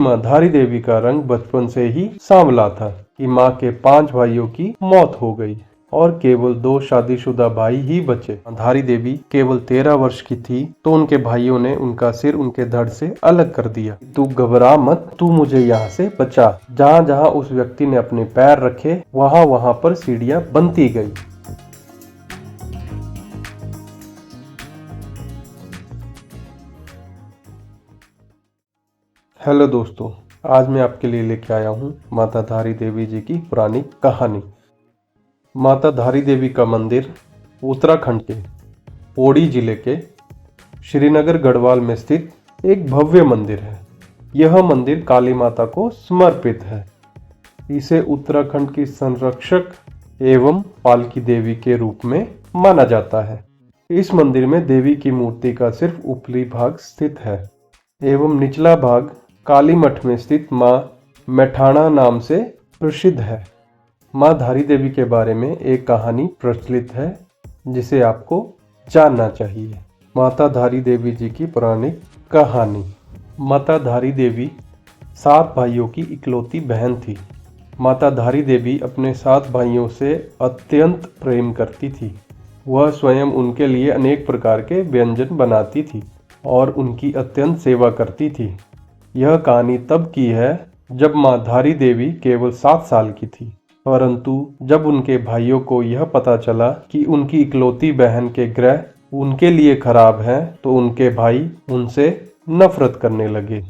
धारी देवी का रंग बचपन से ही सांवला था कि माँ के 5 भाइयों की मौत हो गई और केवल 2 शादीशुदा भाई ही बचे। धारी देवी केवल 13 वर्ष की थी तो उनके भाइयों ने उनका सिर उनके धड़ से अलग कर दिया। तू घबरा मत, तू मुझे यहाँ से बचा। जहाँ जहाँ उस व्यक्ति ने अपने पैर रखे वहाँ वहाँ पर सीढ़ियाँ बनती गई। हेलो दोस्तों, आज मैं आपके लिए लेके आया हूँ माता धारी देवी जी की पुरानी कहानी। माता धारी देवी का मंदिर उत्तराखंड के पौड़ी जिले के श्रीनगर गढ़वाल में स्थित एक भव्य मंदिर है। यह मंदिर काली माता को समर्पित है। इसे उत्तराखंड की संरक्षक एवं पालकी देवी के रूप में माना जाता है। इस मंदिर में देवी की मूर्ति का सिर्फ ऊपरी भाग स्थित है एवं निचला भाग काली मठ में स्थित माँ मैठाणा नाम से प्रसिद्ध है। माँ धारी देवी के बारे में एक कहानी प्रचलित है जिसे आपको जानना चाहिए। माता धारी देवी जी की पुरानी कहानी। माता धारी देवी 7 भाइयों की इकलौती बहन थी। माता धारी देवी अपने 7 भाइयों से अत्यंत प्रेम करती थी। वह स्वयं उनके लिए अनेक प्रकार के व्यंजन बनाती थी और उनकी अत्यंत सेवा करती थी। यह कहानी तब की है जब माँ धारी देवी केवल 7 साल की थी, परंतु जब उनके भाइयों को यह पता चला कि उनकी इकलौती बहन के ग्रह उनके लिए खराब हैं, तो उनके भाई उनसे नफरत करने लगे।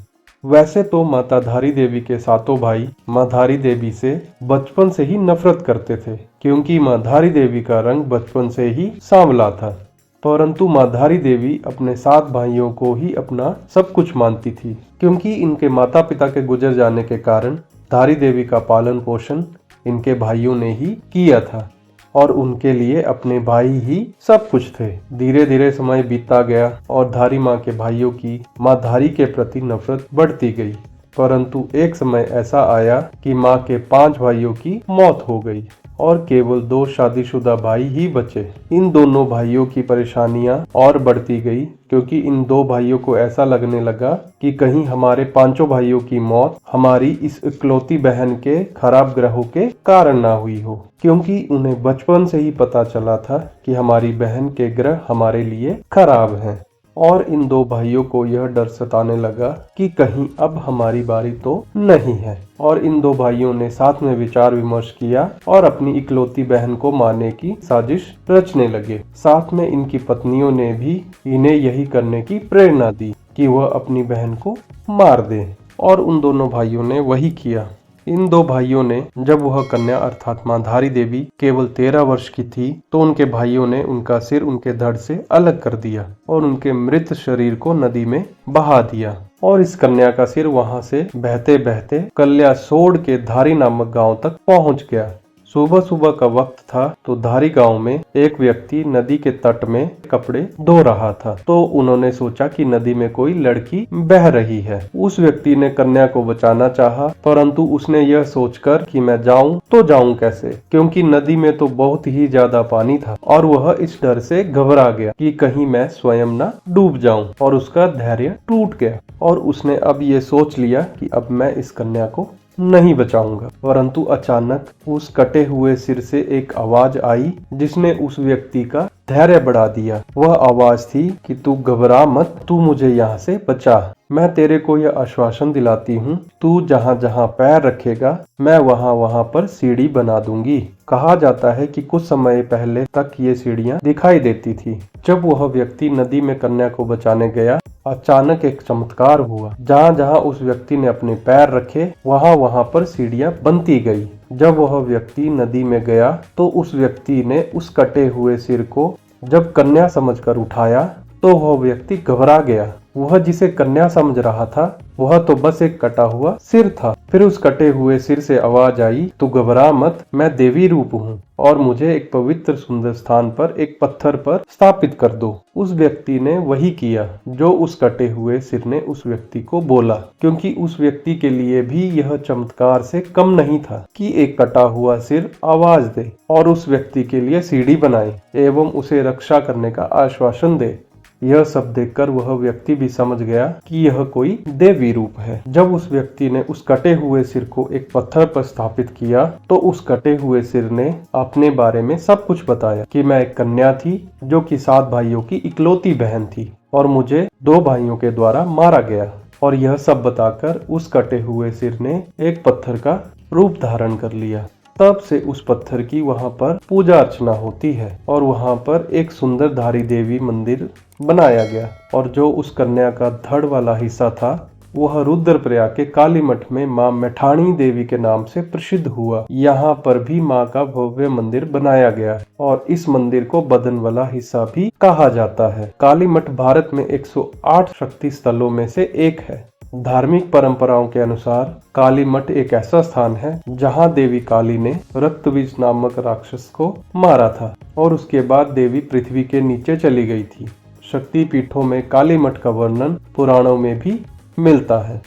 वैसे तो माता धारी देवी के 7 भाई माँ धारी देवी से बचपन से ही नफरत करते थे, क्योंकि माँ धारी देवी का रंग बचपन से ही सांवला था। परंतु माँ धारी देवी अपने 7 भाइयों को ही अपना सब कुछ मानती थी, क्योंकि इनके माता पिता के गुजर जाने के कारण धारी देवी का पालन पोषण इनके भाइयों ने ही किया था और उनके लिए अपने भाई ही सब कुछ थे। धीरे धीरे समय बीतता गया और धारी माँ के भाइयों की माँ धारी के प्रति नफरत बढ़ती गई। परंतु एक समय ऐसा आया कि माँ के 5 भाइयों की मौत हो गई और केवल 2 शादीशुदा भाई ही बचे। इन दोनों भाइयों की परेशानियां और बढ़ती गई, क्योंकि इन 2 भाइयों को ऐसा लगने लगा कि कहीं हमारे 5 भाइयों की मौत हमारी इस इकलौती बहन के खराब ग्रहों के कारण ना हुई हो, क्योंकि उन्हें बचपन से ही पता चला था कि हमारी बहन के ग्रह हमारे लिए खराब हैं। और इन 2 भाइयों को यह डर सताने लगा कि कहीं अब हमारी बारी तो नहीं है। और इन 2 भाइयों ने साथ में विचार विमर्श किया और अपनी इकलौती बहन को मारने की साजिश रचने लगे। साथ में इनकी पत्नियों ने भी इन्हें यही करने की प्रेरणा दी कि वह अपनी बहन को मार दे, और उन दोनों भाइयों ने वही किया। इन 2 भाइयों ने जब वह कन्या अर्थात माँ धारी देवी केवल 13 वर्ष की थी तो उनके भाइयों ने उनका सिर उनके धड़ से अलग कर दिया और उनके मृत शरीर को नदी में बहा दिया। और इस कन्या का सिर वहां से बहते बहते कल्यासोड़ के धारी नामक गांव तक पहुंच गया। सुबह सुबह का वक्त था तो धारी गांव में एक व्यक्ति नदी के तट में कपड़े धो रहा था, तो उन्होंने सोचा कि नदी में कोई लड़की बह रही है। उस व्यक्ति ने कन्या को बचाना चाहा, परंतु उसने यह सोचकर कि मैं जाऊं तो जाऊं कैसे, क्योंकि नदी में तो बहुत ही ज्यादा पानी था और वह इस डर से घबरा गया कि कहीं मैं स्वयं न डूब जाऊं, और उसका धैर्य टूट गया और उसने अब ये सोच लिया कि अब मैं इस कन्या को नहीं बचाऊंगा। परंतु अचानक उस कटे हुए सिर से एक आवाज आई जिसने उस व्यक्ति का धैर्य बढ़ा दिया। वह आवाज थी कि तू घबरा मत, तू मुझे यहाँ से बचा। मैं तेरे को यह आश्वासन दिलाती हूँ, तू जहाँ जहाँ पैर रखेगा मैं वहाँ वहाँ पर सीढ़ी बना दूंगी। कहा जाता है कि कुछ समय पहले तक ये सीढ़ियाँ दिखाई देती थी। जब वह व्यक्ति नदी में कन्या को बचाने गया, अचानक एक चमत्कार हुआ। जहाँ जहाँ उस व्यक्ति ने अपने पैर रखे वहाँ वहाँ पर सीढ़ियाँ बनती गई। जब वह व्यक्ति नदी में गया तो उस व्यक्ति ने उस कटे हुए सिर को जब कन्या समझकर उठाया तो वह व्यक्ति घबरा गया। वह जिसे कन्या समझ रहा था वह तो बस एक कटा हुआ सिर था। फिर उस कटे हुए सिर से आवाज आई, तू घबरा मत, मैं देवी रूप हूँ और मुझे एक पवित्र सुंदर स्थान पर एक पत्थर पर स्थापित कर दो। उस व्यक्ति ने वही किया जो उस कटे हुए सिर ने उस व्यक्ति को बोला, क्योंकि उस व्यक्ति के लिए भी यह चमत्कार से कम नहीं था कि एक कटा हुआ सिर आवाज दे और उस व्यक्ति के लिए सीढ़ी बनाए एवं उसे रक्षा करने का आश्वासन दे। यह सब देखकर वह व्यक्ति भी समझ गया कि यह कोई देवी रूप है। जब उस व्यक्ति ने उस कटे हुए सिर को एक पत्थर पर स्थापित किया तो उस कटे हुए सिर ने अपने बारे में सब कुछ बताया कि मैं एक कन्या थी जो कि 7 भाइयों की इकलौती बहन थी और मुझे 2 भाइयों के द्वारा मारा गया। और यह सब बताकर उस कटे हुए सिर ने एक पत्थर का रूप धारण कर लिया। तब से उस पत्थर की वहां पर पूजा अर्चना होती है और वहां पर एक सुंदर धारी देवी मंदिर बनाया गया। और जो उस कन्या का धड़ वाला हिस्सा था वह रुद्रप्रयाग के काली मठ में मां मैठाणी देवी के नाम से प्रसिद्ध हुआ। यहाँ पर भी मां का भव्य मंदिर बनाया गया है और इस मंदिर को बदन वाला हिस्सा भी कहा जाता है। काली मठ भारत में 108 शक्ति स्थलों में से एक है। धार्मिक परंपराओं के अनुसार काली मठ एक ऐसा स्थान है जहां देवी काली ने रक्तबीज नामक राक्षस को मारा था और उसके बाद देवी पृथ्वी के नीचे चली गई थी। शक्ति पीठों में काली मठ का वर्णन पुराणों में भी मिलता है।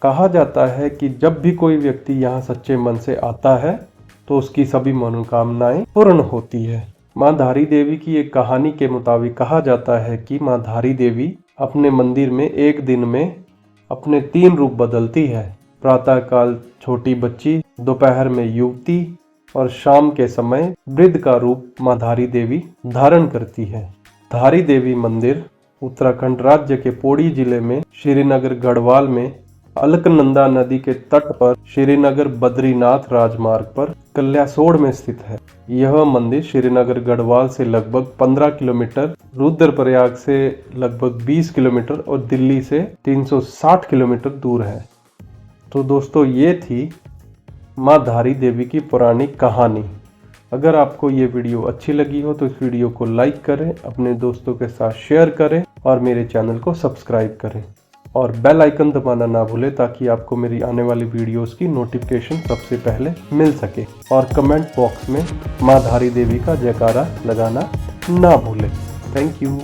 कहा जाता है कि जब भी कोई व्यक्ति यहाँ सच्चे मन से आता है तो उसकी सभी मनोकामनाएं पूर्ण होती है। मां धारी देवी की एक कहानी के मुताबिक कहा जाता है कि मां धारी देवी अपने मंदिर में एक दिन में अपने 3 रूप बदलती है। प्रातः काल छोटी बच्ची, दोपहर में युवती और शाम के समय वृद्ध का रूप मां धारी देवी धारण करती है। धारी देवी मंदिर उत्तराखंड राज्य के पौड़ी जिले में श्रीनगर गढ़वाल में अलकनंदा नदी के तट पर श्रीनगर बद्रीनाथ राजमार्ग पर कल्यासोड़ में स्थित है। यह मंदिर श्रीनगर गढ़वाल से लगभग 15 किलोमीटर, रुद्रप्रयाग से लगभग 20 किलोमीटर और दिल्ली से 360 किलोमीटर दूर है। तो दोस्तों ये थी मां धारी देवी की पौराणिक कहानी। अगर आपको ये वीडियो अच्छी लगी हो तो इस वीडियो को लाइक करें, अपने दोस्तों के साथ शेयर करें और मेरे चैनल को सब्सक्राइब करें और बेल आइकन दबाना ना भूलें ताकि आपको मेरी आने वाली वीडियोस की नोटिफिकेशन सबसे पहले मिल सके। और कमेंट बॉक्स में मां धारी देवी का जयकारा लगाना ना भूलें। Thank you.